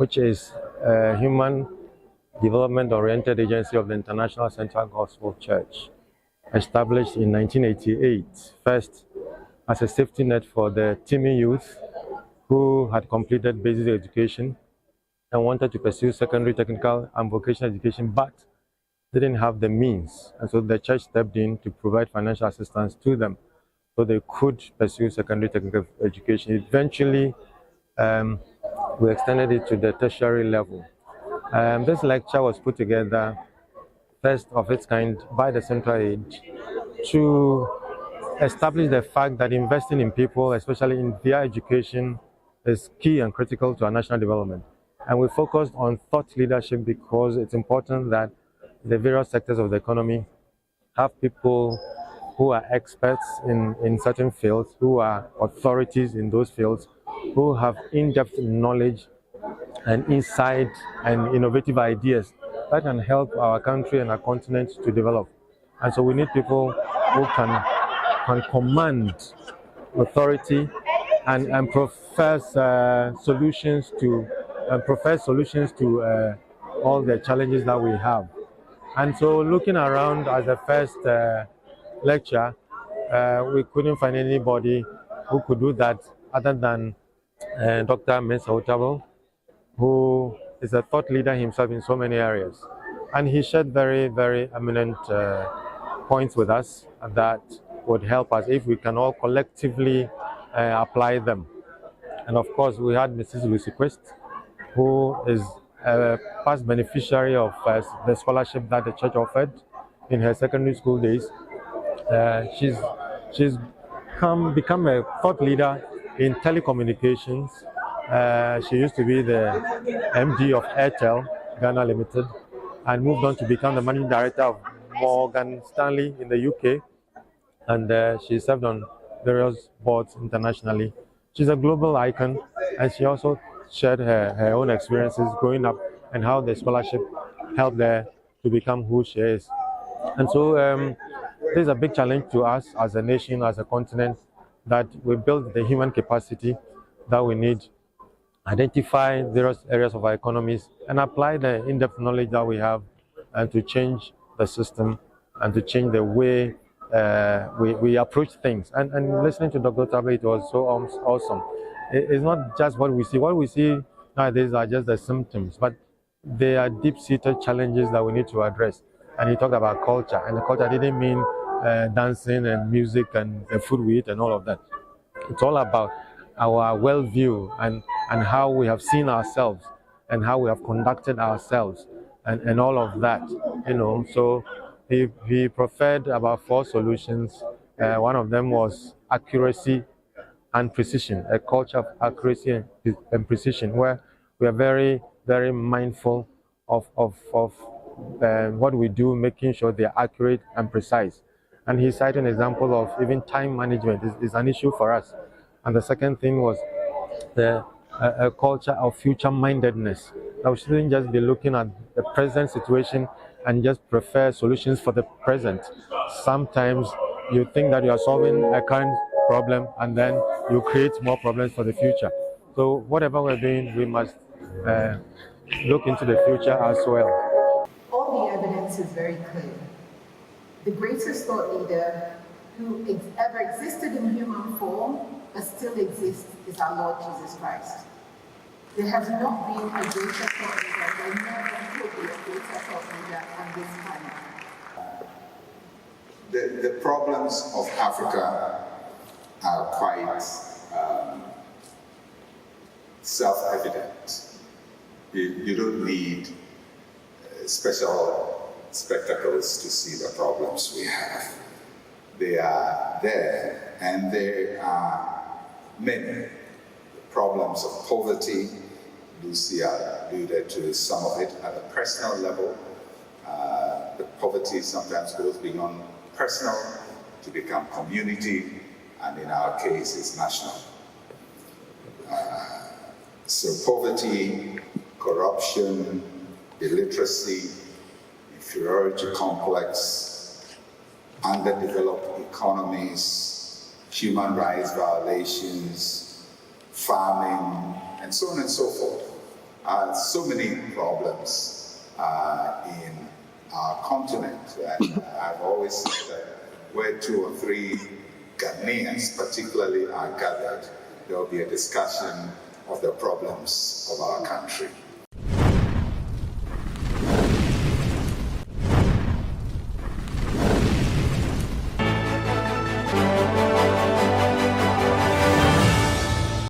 which is a human development-oriented agency of the International Central Gospel Church, established in 1988, first as a safety net for the Timi youth who had completed basic education and wanted to pursue secondary technical and vocational education, but didn't have the means. And so the church stepped in to provide financial assistance to them so they could pursue secondary technical education. Eventually, we extended it to the tertiary level. This lecture was put together, first of its kind, by the Central Aid to establish the fact that investing in people, especially in their education, is key and critical to our national development. And we focused on thought leadership because it's important that the various sectors of the economy have people who are experts in certain fields, who are authorities in those fields, who have in-depth knowledge and insight and innovative ideas that can help our country and our continent to develop. And so we need people who can command authority and profess solutions to all the challenges that we have. And so looking around as the first lecture, we couldn't find anybody who could do that other than Dr. Mensa Otabil, who is a thought leader himself in so many areas. And he shared very, very eminent points with us that would help us if we can all collectively apply them. And of course, we had Mrs. Lucy Quest, who is a past beneficiary of the scholarship that the church offered in her secondary school days. She's become a thought leader in telecommunications. She used to be the MD of Airtel Ghana Limited and moved on to become the managing director of Morgan Stanley in the UK. And she served on various boards internationally. She's a global icon, and she also shared her own experiences growing up and how the scholarship helped her to become who she is. And so this is a big challenge to us as a nation, as a continent, that we build the human capacity that we need, identify various areas of our economies, and apply the in-depth knowledge that we have and to change the system and to change the way we approach things. And listening to Dr. Otabil, it was so awesome. It's not just what we see. What we see nowadays are just the symptoms, but they are deep-seated challenges that we need to address. And he talked about culture, and the culture didn't mean dancing and music and the food we eat and all of that. It's all about our worldview and how we have seen ourselves and how we have conducted ourselves and all of that, So he proffered about 4 solutions. One of them was accuracy and precision, a culture of accuracy and precision, where we are very, very mindful of what we do, making sure they are accurate and precise. And he cited an example of even time management is an issue for us. And the second thing was a culture of future-mindedness. That we shouldn't just be looking at the present situation and just prefer solutions for the present. Sometimes you think that you are solving a current problem and then you create more problems for the future. So whatever we're doing, we must look into the future as well. All the evidence is very clear. The greatest thought leader who ever existed in human form but still exists is our Lord Jesus Christ. There has not been a greater thought leader, there never will be a greater thought leader on this planet. The problems of Africa are quite self-evident. You don't need special spectacles to see the problems we have. They are there, and there are many. Problems of poverty, Lucia alluded to some of it at a personal level. The poverty sometimes goes beyond personal to become community, and in our case, it's national. So poverty, corruption, illiteracy, inferiority complex, underdeveloped economies, human rights violations, farming, and so on and so forth. so many problems in our continent. And I've always said that where 2 or 3 Ghanaians particularly are gathered, there will be a discussion of the problems of our country.